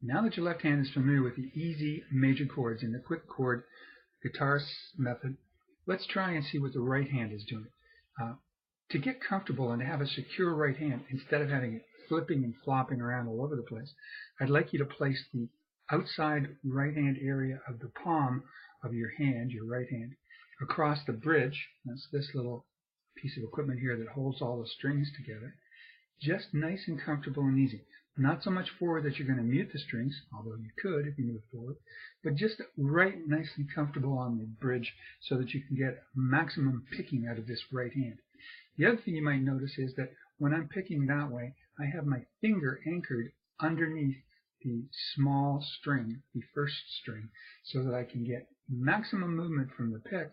Now that your left hand is familiar with the easy major chords in the Quikkord Guitar Method, let's try and see what the right hand is doing. To get comfortable and to have a secure right hand, instead of having it flipping and flopping around all over the place, I'd like you to place the outside right hand area of the palm of your hand, your right hand, across the bridge. That's this little piece of equipment here that holds all the strings together. Just nice and comfortable and easy. Not so much forward that you're going to mute the strings, although you could if you move forward, but just right nice and comfortable on the bridge so that you can get maximum picking out of this right hand. The other thing you might notice is that when I'm picking that way, I have my finger anchored underneath the small string, the first string, so that I can get maximum movement from the pick,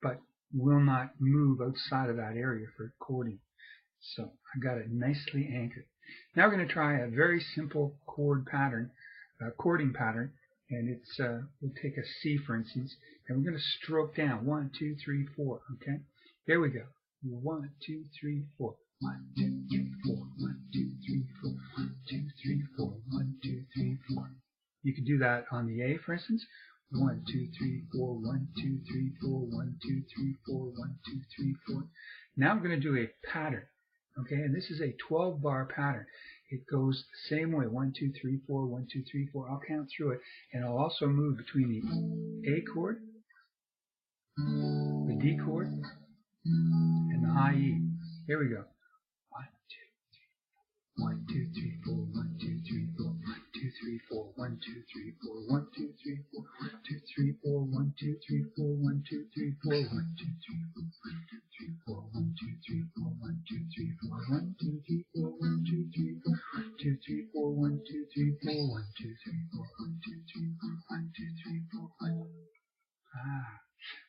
but will not move outside of that area for chording. So I got it nicely anchored. Now we're going to try a very simple chord pattern, chording pattern, and it's we'll take a C for instance, and we're going to stroke down 1, 2, 3, 4. Okay, here we go. 1, 2, 3, 4. 1, 2, 3, 4. 1, 2, 3, 4. 1, 2, 3, 4. 1, 2, 3, 4. You could do that on the A, for instance. 1, 2, 3, 4. 1, 2, 3, 4. 1, 2, 3, 4. 1, 2, 3, 4. Now I'm going to do a pattern. Okay, and this is a 12-bar pattern. It goes the same way, 1, 2, 3, 4, 1, 2, 3, 4. I'll count through it, and I'll also move between the A chord, the D chord, and the high E. Here we go. 1, 2, 3, 4. 1, 2, 3, 4. 1, 2, 3, 4. 1, 2, 3, 4. 1, 2, 3, 4. 1, 2, 3, 4. 1, 2, 3, 4. 1, 2, 3, 4. 1, 2, 3, 4. 1, 2, 3, 4. 1, 2, 3, 4. 1, 2, 3, 4. 1, 2, 3, 4. 1, 2, 3, 4. 1, 2, 3, 4. 1, 2, 3, 4. 1, 2, 3, 4. 1, 2, 3, 4. 1, 2, 3, 4. 1.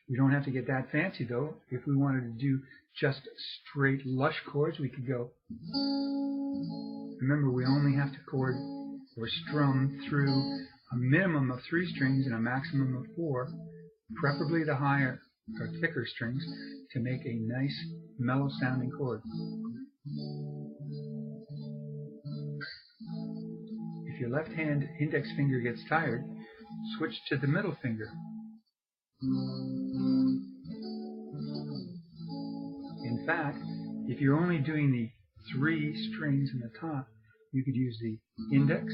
We don't have to get that fancy though. If we wanted to do just straight lush chords, we could go. Remember, we only have to chord or strum through a minimum of 3 strings and a maximum of 4, preferably the higher or thicker strings, to make a nice mellow sounding chord. If your left hand index finger gets tired, switch to the middle finger. In fact, if you're only doing the 3 strings in the top, you could use the index,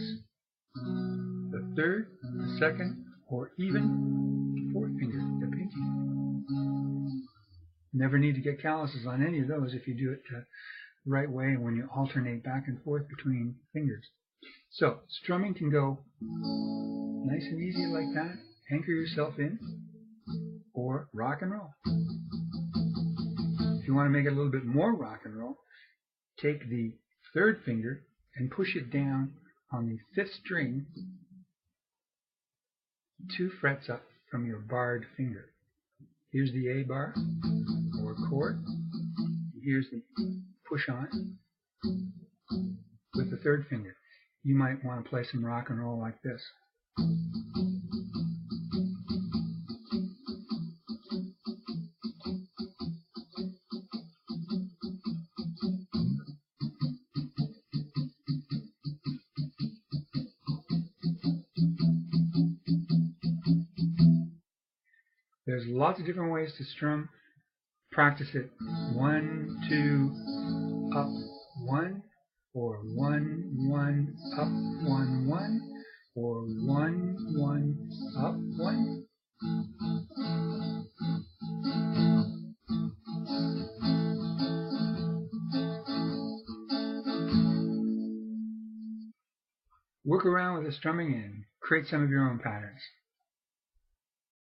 the third, the second, or even the 4th finger, the pinky. Never need to get calluses on any of those if you do it the right way and when you alternate back and forth between fingers. So strumming can go nice and easy like that. Anchor yourself in, or rock and roll. If you want to make it a little bit more rock and roll, take the 3rd finger and push it down on the 5th string 2 frets up from your barred finger. Here's the A bar, or chord. Here's the push on with the 3rd finger. You might want to play some rock and roll like this. There's lots of different ways to strum. Practice it. 1, 2, up, 1, or 1, 1, up, 1, 1, or 1, 1, up, 1. Work around with the strumming and create some of your own patterns.